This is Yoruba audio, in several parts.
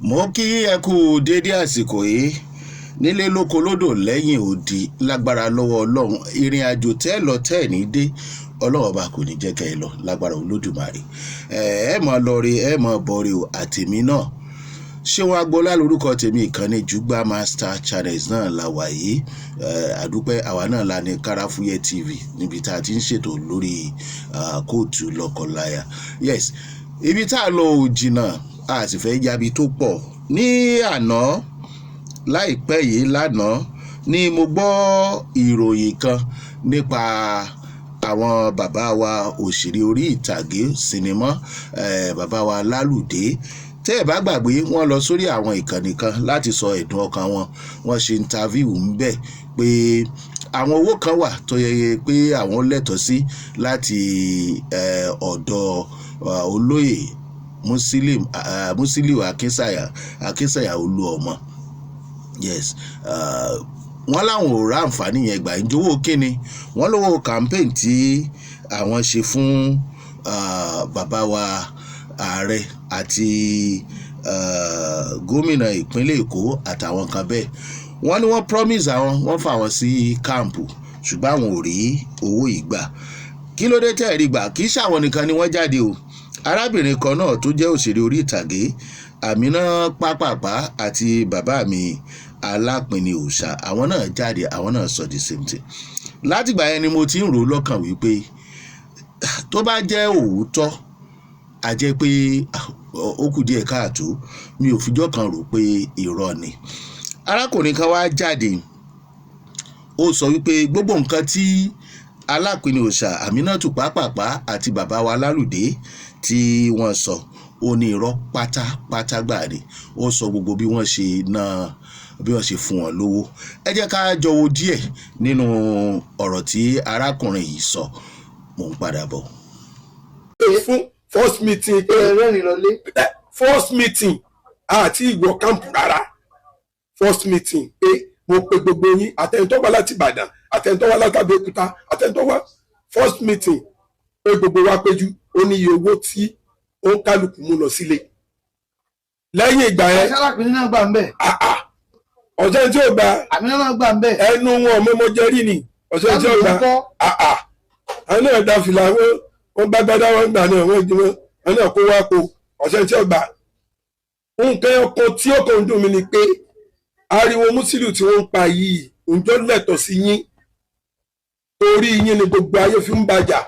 mo kí ẹ kú déédé àsìkò yìí nílé lóko lódò lẹ́yìn odi lágbára lọ́wọ́ ọlọ́run ìrìn àjò tẹ́ lọ tẹ́ ní dé ọlọ́run ọba kò ní jẹ́ kẹ́ ẹ lọ lágbára olódùmarè ẹ mọ̀ lọ́ọ̀rẹ́ ẹ mọ̀ bọ̀rẹ́ o àtèmi náà ṣé wọn agbọ́lá lórúkọ tèmi ìkànnì Jugba Master Channels náà la wà yìí àdúpẹ́ àwa náà la ní Káráfúyẹ́ TV níbi tá a ti ń ṣètò lórí kóòtù lọ́kọláya yes ibi tá a lọ ò jìnnà a sì fẹ́ yabi tó pọ̀ ní àná láìpẹ́ yìí lánàá ni mo gbọ́ ìròyìn kan nípa àwọn bàbá wa òṣèré orí ìtàgé sinimá bàbá wa Lálùdé tẹ́ ẹ̀ bá gbàgbé wọ́n lọ sórí àwọn ìkànnì kan láti sọ ẹ̀dùn ọkàn wọn wọ́n ṣe interview ńbẹ̀ pé àwọn owó kan wà tó yẹ pé àwọn lẹ́tọ̀ọ́ sí láti ọ̀dọ̀ olóyè Musiliu Akínsàyà Olúọmọ yes wọ́n láwọn ò rá àǹfààní yẹn gbà ìjọwọ́ kíni wọ́n lówó campaign tí àwọn ṣe fún bàbá wa ààrẹ àti gómìnà ìpínlẹ̀ Èkó àtàwọn kan bẹ́ẹ̀ wọ́n ní wọ́n promise àwọn wọ́n fà wọ́n sí káàmpù ṣùgbọ́n àwọn ò rí owó ìgbà kí ló dé tẹ́ rí gbà kì í ṣàwọn nìkan ni wọ́n jáde o arábìnrin kan náà tó jẹ́ òṣèré orí ìtàgé Àmínà Pápápá àti bàbá mi Alápinni Òòṣà àwọn náà jáde àwọn náà sọ the same thing látìgbà yẹn ni mo ti ń rò lọ́kàn wípé tó bá jẹ́ òótọ́ a jẹ́ pé ó kù díẹ̀ káàtó mi ò fijọ́ kan rò pé irọ́ ni arákùnrin kan wá jáde ó sọ wípé gbogbo nǹkan tí Alápinni Òòṣà Àmínátù Pápápá àti bàbá wa Lálùdé tí wọ́n sọ ó ní irọ́ pátápátá gbà ni ó sọ gbogbo bí wọ́n ṣe náà bí wọ́n ṣe fún wọn lówó ẹ jẹ́ ká jọ wo díẹ̀ nínú ọ̀rọ̀ tí arákùnrin yìí sọ mò ń padà bọ̀. fún first meeting first meeting àti ìwọ kámpù rárá first meeting pé mo pe gbogbo yín àtẹ̀ntọ́ wá láti Ìbàdàn àtẹ̀ntọ́ wá láti Abẹ́òkúta àtẹ̀ntọ́ wá first meeting pé gbogbo wa péjú ó ní iye owó tí ó ń kálukú mú lọ sílé lẹ́yìn ìgbà yẹn Alápinni náà gbà ń bẹ̀. ọ̀sẹ̀ tí ó gba Àmínà náà gbà ń bẹ̀. ẹnu wọn mọ́mọ́ jẹ́rìí ni ọ̀sẹ̀ tí ó gba àwọn náà da fìlà wọn bá gbádá wọn gbà náà wọn jí wọn náà kó wá po ọ̀sẹ̀ tí ó gba nǹkan ọkọ tí ó kàn ń dùn mí ni pé ariwo Musiliu tí wọ́n ń pa yìí òǹjọ́ lẹ́tọ̀ọ́ sí yín torí yín ni gbogbo ayé fi ń bàjà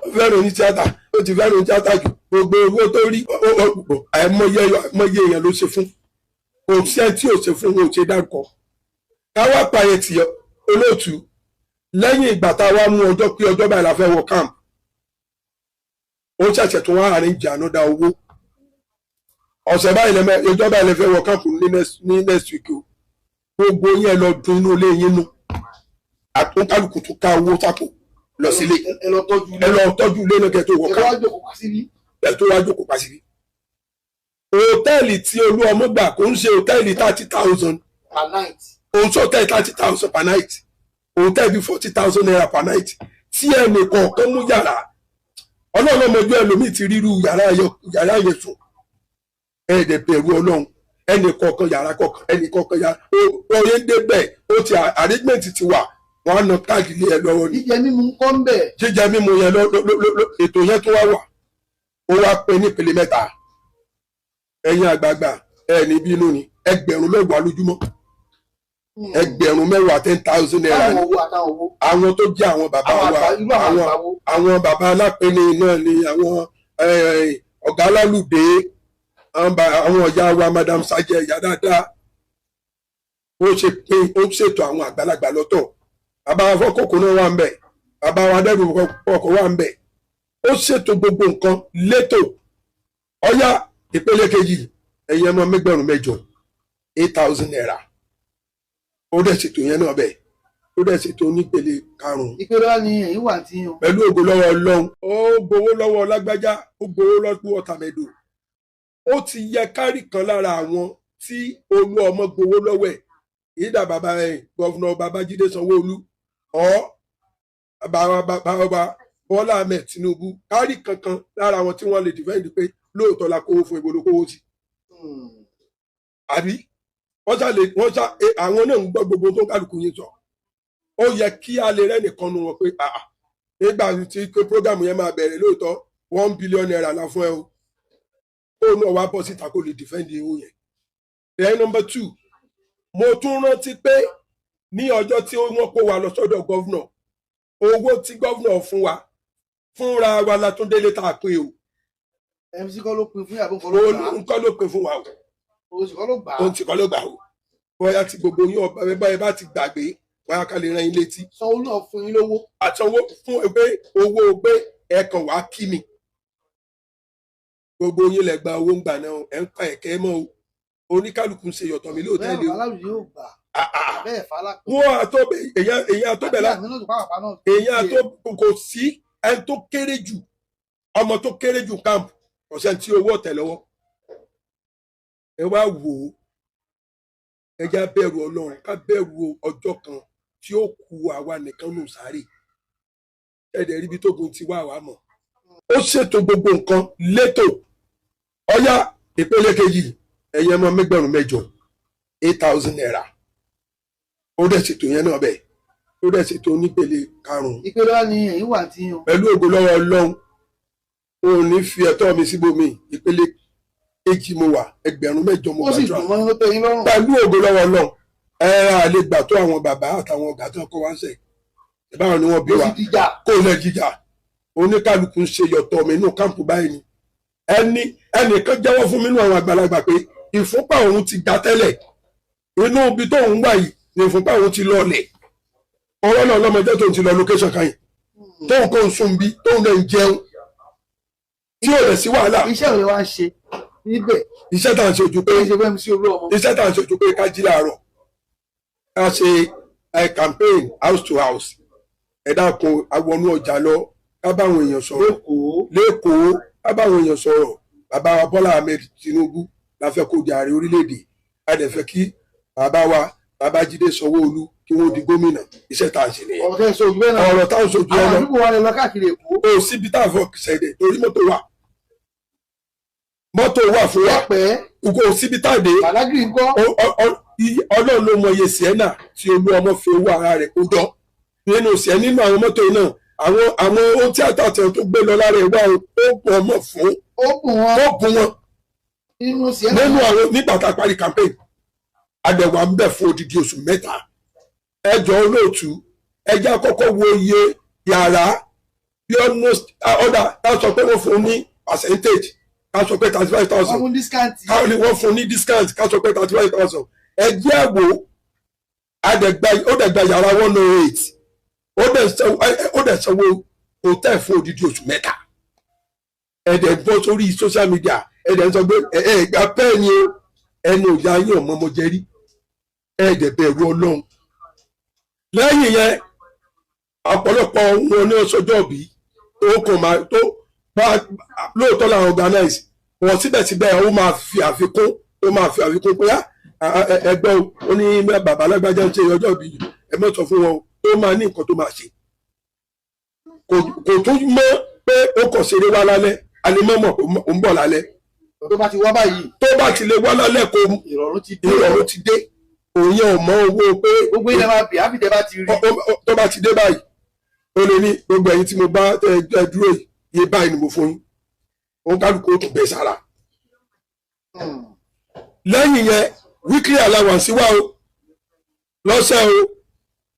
ó fẹ́ràn ní tíátà ó ti fẹ́ràn ní tíátà jù gbogbo owó tó rí àìmọye èèyàn ló ṣe fún òṣìṣẹ́ tí ò ṣe fún wọn ò ṣe dárúkọ káwá pààyè tì olóòtú lẹ́yìn ìgbà tá a wá mú ọjọ́ pé ọjọ́ báyìí la fẹ́ wọ camp ó ṣẹ̀ṣẹ̀ tó wá àárín ìjà ló dá owó ọ̀sẹ̀ báyìí ọjọ́ báyìí lẹ fẹ́ wọ camp ní next week o gbogbo yẹn lọ dun inú ilé yín nù àtúnkálùkù tó ká owó sápò lọ sílé ẹ lọ tọ́jú ilé náà kẹ́ tó wọ camp ẹ tó wá jókòó pa síbí hòtẹ́ẹ̀lì tí Olúọmọ gbà kò ń ṣe hòtẹ́ẹ̀lì 30,000 per night. òun sọ hòtẹ́ẹ̀lì 30,000 per night hòtẹ́ẹ̀lì 40,000 naira per night tí ẹnì kọ̀ọ̀kan mú yàrá ọlọ́run ọmọdé ẹlòmíì ti ríru yàrá yẹn sùn ẹ̀ẹ́dẹ̀ bẹ̀rù ọlọ́run ẹnì kọ̀ọ̀kan yàrá kọ̀ọ̀kan ẹnì kọ̀ọ̀kan yàrá oyè ń débẹ̀ ó ti arrangement ti wà wọ́n á na káàdì lé ẹ lọ́wọ́ ni. jíjẹ mímu ń kọ́ ń bẹ̀. jíjẹ mímu yẹn ètò yẹn tó wá wà ó wá pé nípele mẹ́ta ẹ̀yin àgbààgbà ní bínú ni ẹgbẹ̀rún mẹ́wàá lójúmọ́ ẹgbẹ̀rún mẹ́wàá 10,000 naira ni àwọn tó jẹ́ àwọn bàbá wa àwọn bàbá Alápinni náà ni àwọn ọ̀gá Lálùdé àwọn ọ̀yá wa Madam Sajẹ ìyá dáadáa ó ṣètò àwọn àgbàlagbà lọ́tọ̀ bàbá wa Fọ́kòkò náà wà ń bẹ̀ bàbá wa Dẹ́rù ọkọ̀ wà ń bẹ̀ ó ṣètò gbogbo nǹkan létò ọ̀yá ìpele kejì ẹ̀yin ọmọ mẹ́gbẹ̀rún mẹ́jọ 8,000 naira ó dẹ̀ ṣètò yẹn náà bẹ́ẹ̀ ó dẹ̀ ṣètò onípele karùn-ún. ìpele wa ni èyí wà tí yan. pẹ̀lú ògo lọ́wọ́ Ọlọ́run ó gbowó lọ́wọ́ Lágbájá ó gbowó lọ́wọ́ Tàmẹ̀dò ó ti yẹ kárì kan lára àwọn tí Olúọmọ gbowó lọ́wọ́ ẹ̀ ìdá bàbá gọ́vnà Babájídé Sanwó-Olú bàbá Bọ́lá Ahmed Tinubu kárì kankan lára àwọn tí wọ́n lè dìfẹ́ǹdì pé lóòótọ́ la kówó fún ìbò ló kówó sí. àbí wọ́n ṣá àwọn náà ń gbọ́ gbogbo tó kálukú yín sọ ó yẹ kí a lè rẹ́nìkan nu wọn pé nígbà tí prógámù yẹn máa bẹ̀rẹ̀ lóòótọ́ 1 billion naira la fún ẹ o ó náà wá bọ́ síta kó lè dìfẹ́ǹdì owó yẹn. then number 2 mo tún rántí pé ní ọjọ́ tí wọ́n kó wa lọ sọ́dọ̀ gọ́vnọ̀ owó tí gọ́vnọ̀ fún wa fúnra wa la tún délé tá a pé o. MC kọ́ ló pin fún yàrá nǹkan ló gbà. nǹkan ló pin fún wa o. òun sì kọ́ ló gbà. òun sì kọ́ ló gbà o. bóyá tí gbogbo yín ọba ẹ bá ti gbàgbé bóyá ká lè rán yín létí. sanwó náà fún yín lówó. àsanwó fún pé owó pé ẹ̀kan wàá kí mi. gbogbo yín lẹ gba owó ń gbà náà ẹ̀ ń pa ẹ̀kẹ́ mọ́ o. oníkálukú ń ṣe yọ̀tọ̀ mi lóòótẹ́lẹ̀ o. bẹ́ẹ̀ aláwùjọ yóò gbà. bẹ́ẹ̀ fàlà. wọ́n àtọ́bẹ̀ èyàn àtọ́bẹ̀ la èyàn àtọ́ kò sí ẹni tó kéré jù ọmọ tó kéré jù káàmpù ọ̀sẹ̀ tí owó ọ̀tẹ̀ lọ́wọ́ ẹ wá wò ó ẹ já bẹ̀rù ọlọ́run ká bẹ̀rù ọjọ́ kan tí ó kù àwa nìkan nù sáré ẹ̀dẹ̀ ríbi tó gun ti wá àwa mọ̀ ó ṣètò gbogbo nǹkan létò ọ̀yá ìpele kejì ẹ̀yẹ mọ́ mẹ́gbẹ̀rún 8,000 naira ó dẹ̀ ṣètò yẹn náà bẹ́ẹ̀ ó dẹ̀ ṣètò onípele 5. ìpele wa ni èyí wà tí yan. pẹ̀lú ògo lọ́wọ́ ọlọ́run òun ní fi ẹ̀tọ́ mi síbòmí ìpele 2 mo wà 8,000 mo ó sì dùn mọ́ ló tẹ́ yín lọ́rùn. pẹ̀lú ògo lọ́wọ́ ọlọ́run àlè gbà tó àwọn bàbá àtàwọn ọ̀gá tó kọ́ wá ń sẹ̀ ìbáwọn ni wọ́n bí wa kó lẹ̀ jíjà oníkálukú ń ṣe yọ̀tọ̀ mi inú káàmpù báyìí ni ẹnìkan jẹ́wọ́ fún mi nínú àwọn àgbàlagbà pé ìfúnpá òun ti ga tẹ́lẹ̀ inú ibi tó ń wà yìí ni ìfúnpá òun ti lọlẹ̀ ọ̀rọ̀ náà lọ́mọdé tó ń ti lọ location kan yìí tóun kò ń sùn bí tóun lè ń jẹun tí ò lè sí wàhálà. iṣẹ́ òye wa ń ṣe níbẹ̀. iṣẹ́ tá à ń ṣe ojú pé iṣẹ́ tá à ń ṣe ojú pé ká jí láàárọ̀ ká ṣe campaign house to house ẹ dákun awọnú ọjà lọ ká báwọn èèyàn sọ̀rọ̀ lẹ́kọ̀ọ́ ká báwọn èèyàn sọ̀rọ̀ bàbá wa Bọ́lá Ahmed Tinubu la fẹ́ kó di ààrẹ orílẹ̀-èdè a dẹ̀ fẹ́ kí bàbá wa Babájídé Sanwó-Olú kí wọ́n di gómìnà iṣẹ́ tá à ń ṣe nìyẹn. ọ̀rọ̀ tá à ń sojú ẹ̀ náà. àwọn àdúgbò wa lè lọ káàkiri Èkó. o síbi tá a fọ ṣẹ̀dẹ̀ torí mọ́tò wà fún wa kò síbi tá a dé. Badagry ńkọ́. Ọlọ́run ló mọ iye sienna tí olú ọmọ fi owó ara rẹ̀ kó jọ nínú sienna nínú àwọn mọ́tò náà àwọn ohun tí àtàtẹ̀ tó gbé lọ lára ìwà ó bọ̀ ọmọ fún ó bùn wọn nínú àwọn nígbà tá a parí campaign adẹ̀wà ń bẹ̀ fún odidi oṣù 3 ẹjọ́ olóòtú ẹjẹ́ àkọ́kọ́ wo iye yàrá bí almost ọ̀dà ká sọ pé wọ́n fún ní percentage ká sọ pé 35,000 wọ́n fún ní discount ká sọ pé 35,000 ẹjẹ́ àwò ó dẹ̀ gba yàrá 108 ó dẹ̀ sanwó hotel fún odidi oṣù 3 ẹ̀dẹ̀ bọ́ sórí social media ẹ̀dẹ̀ ń sọ pé ẹ̀gbà pẹ́ẹ́ni o ẹni òyà yín ọmọ ọmọ jẹ́rí ẹ̀dẹ̀ bẹ̀rù ọlọ́run lẹ́yìn yẹn ọ̀pọ̀lọpọ̀ wọn ní ọsọjọ́ bí tó kàn máa tó bá lóòótọ́ làwọn organize wọn síbẹ̀síbẹ̀ ó máa fi àfikún pé ẹgbẹ́ ó ní bàbá alágbájá ń ṣe ọjọ́ bí ẹ mọ̀ sọ fún wọn tó máa ní nǹkan tó máa ṣe kò tún mọ́ pé ó kàn ṣeré wá lálẹ́ alimọ́mọ́ ó ń bọ̀ lálẹ́ tó bá ti wá báyìí tó bá ti lè wá lálẹ́ kó ìrọ̀rùn ti dé òun yẹn ò mọ owó pé gbogbo ilẹ̀ máa bì ábìtẹ́ bá ti rí tó bá ti dé báyìí ó lè ní gbogbo ẹ̀yin tí mo bá ẹ dúró yìí báyìí ni mo fún yín òun kálukú ó tún bẹ̀ sára lẹ́yìn yẹn weekly allowance wà o lọ́sẹ̀ o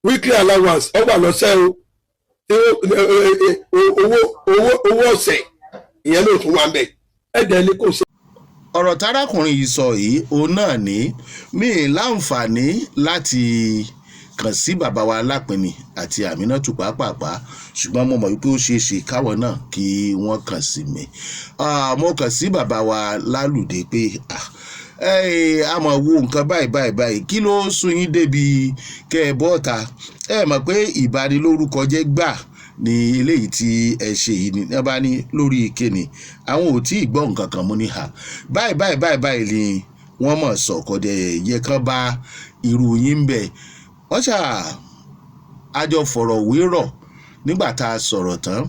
weekly allowance ó wà lọ́sẹ̀ o owó ọ̀sẹ̀ ìyẹn ló tún wà ń bẹ̀ ẹ̀dẹ̀ ni kò sí. ọ̀rọ̀ tárákùnrin yìí sọ yìí òun náà ní mí láǹfààní láti kàn sí bàbá wa Alápinni àti Àmínátù pàápàá ṣùgbọ́n mo mọ̀ wípé ó ṣeé ṣe káwọn náà kí wọ́n kàn sí mi mo kàn sí bàbá wa Lálùdé pé a mọ̀ wo nǹkan báyìí kí ló sún yín débi kẹ́ ẹ bọ́ta ẹ mọ̀ pé ìbanilórúkọ jẹ́ gbà ní eléyìí tí ẹ ṣe yìí ní bá ní lórí ìkéni àwọn ò tí ì gbọ́ nǹkan kan mú ní ha báyìí ni wọ́n mọ̀ sọ̀kọ̀dẹ̀ yẹ kán bá irú yín bẹ̀ wọ́n ṣà àjọ fọ̀rọ̀ wérọ̀ nígbà tá a sọ̀rọ̀ tán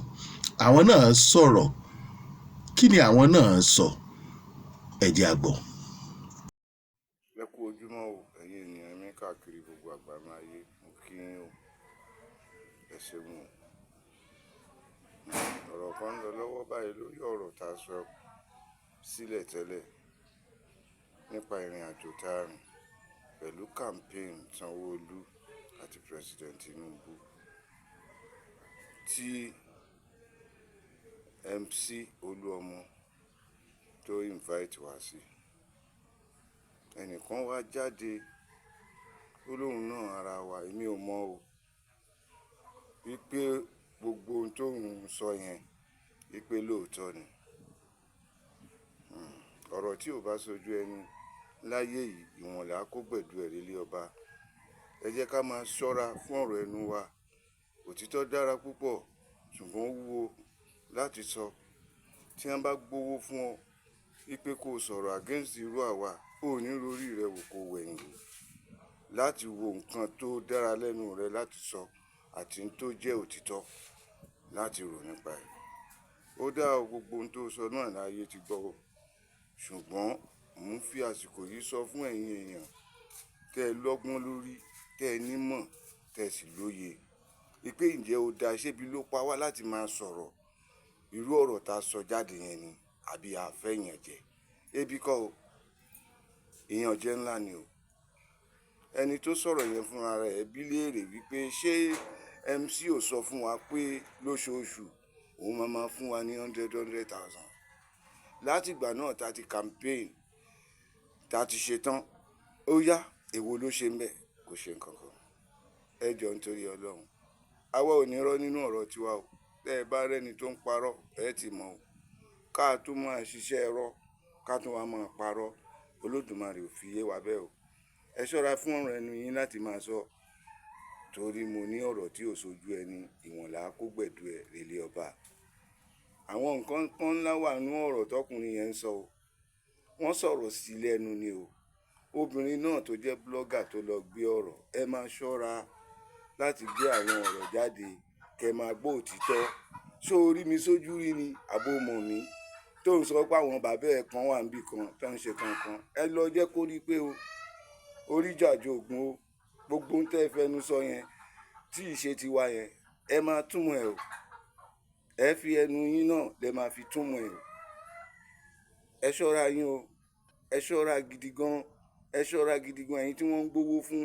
àwọn náà sọ̀rọ̀ kí ni àwọn náà sọ ẹ jẹ́ a gbọ́. kú ojúmọ́ o ẹ̀yin ènìyàn mi káàkiri gbogbo àgbáńláyé mo kí yín o ẹ ṣeun o. ọ̀rọ̀ kan ń lọ lọ́wọ́ báyìí lórí ọ̀rọ̀ tá a sọ sílẹ̀ tẹ́lẹ̀ nípa ìrìn àjò tá a rìn pẹ̀lú campaign Sanwó-Olú àti President Tinubu tí MC Olúọmọ tó invite wá sí. Ẹnìkan wá jáde ó lóun náà ara wa èmi ò mọ̀ o wípé gbogbo ohun tóun sọ yẹn wípé lóòótọ́ ni. ọ̀rọ̀ tí ò bá sojú ẹni láyé yìí ìwọ̀n là á kó gbẹ̀du ẹ̀ relé ọba. ẹ jẹ́ ká máa ṣọ́ra fún ọ̀rọ̀ ẹnu wa. òtítọ́ dára púpọ̀ ṣùgbọ́n ó wúwo láti sọ. tí wọ́n bá gbowó fún ọ wípé kó o sọ̀rọ̀ against irú àwa ó ní rorí rẹ wò kó wẹ̀yìn wò láti wo nǹkan tó dára lẹ́nu rẹ láti sọ àti n tó jẹ́ òtítọ́ láti rò nípa ẹ̀. ó dá o gbogbo ohun tó sọ náà láyé ti gbọ́ o ṣùgbọ́n mò ń fi àsìkò yìí sọ fún ẹ̀yin èèyàn tẹ́ ẹ lọ́gbọ́n lórí tẹ́ ẹ nímọ̀ tẹ́ ẹ sì lóye wípé ǹjẹ́ ó da ṣébi ló pa wá láti máa sọ̀rọ̀ irú ọ̀rọ̀ tá a sọ jáde yẹn ni àbí àfẹ́yànjẹ. ebi kọ́ o ìyànjẹ ńlá ni o. ẹni tó sọ̀rọ̀ yẹn fúnra rẹ̀ bí léèrè wípé ṣé MC ò sọ fún wa pé lóṣooṣù òun máa fún wa ní 100,000. látìgbà náà tá a ti campaign tá a ti ṣe tán ó yá èwo ló ṣe ń bẹ̀ kò ṣe nǹkan kan. ẹ jọ nítorí Ọlọ́run àwa ò ní rọ́ nínú ọ̀rọ̀ tiwa o. tẹ́ ẹ bá rẹ́ni tó ń parọ́ ẹ ti mọ̀ o. ká tún máa ṣiṣẹ́ ẹ̀rọ ká tún wá máa parọ́ Olódùmarè ò fi yé wa bẹ́ẹ̀ o. ẹ ṣọ́ra fún ọ̀rọ̀ ẹnu yín láti máa sọ torí mo ní ọ̀rọ̀ tí ò sojú ẹni ìwọ̀n là á kó gbẹ̀du ẹ̀ relé ọba. àwọn nǹkan kan ńlá wà nínú ọ̀rọ̀ tọkùnrin yẹn ń sọ o. wọ́n sọ̀rọ̀ sí lẹ́nu ni o. obìnrin náà tó jẹ́ blọ́gà tó lọ gbé ọ̀rọ̀ ẹ máa ṣọ́ra láti gbé àwọn ọ̀rọ̀ jáde kẹ́ máa gbọ́ òtítọ́. ṣó orí mi sójú rí ni àbó mọ̀ mí tó ń sọ pé àwọn bàbá ẹ̀ kan wà níbì kan tó ń ṣe kankan ẹ lọ jẹ́ kó rí pé o orí jàjọ ògùn o gbogbo ń tẹ́ fẹnu sọ yẹn tí ìṣe tiwa yẹn ẹ máa túmọ̀ ẹ̀ o. ẹ fi ẹnu yín náà lẹ máa fi túmọ̀ ẹ̀ o. ẹ ṣọ́ra yín o. ẹ ṣọ́ra gidi gan. ẹ ṣọ́ra gidi gan ẹ̀yin tí wọ́n ń gbowó fún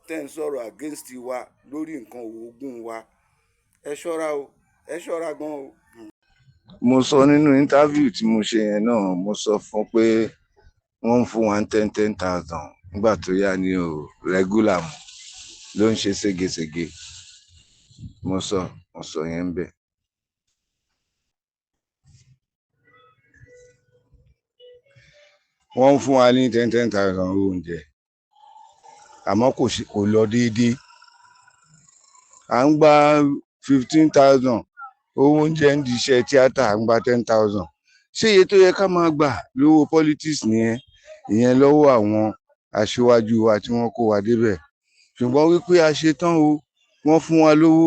tẹ́ ń sọ̀rọ̀ against wa lórí nǹkan oògùn wa. ẹ ṣọ́ra o. ẹ ṣọ́ra gan o. mo sọ nínú interview tí mo ṣe yẹn náà mo sọ fún pé wọ́n ń fún wa 10,000 nígbà tó yá ni o regular mu ló ń ṣe ségesège. mo sọ yẹn ń bẹ̀. wọ́n ń fún wa ní 10,000 oúnjẹ àmọ́ kò lọ déédéé. à ń gba 15,000 owó oúnjẹ ń di iṣẹ́ tíátà à ń gba 10,000. ṣé iye tó yẹ ká máa gbà lówó politics nìyẹn ìyẹn lọ́wọ́ àwọn aṣíwájú wa tí wọ́n kó wa débẹ̀. ṣùgbọ́n wípé a ṣe tán o wọ́n fún wa lówó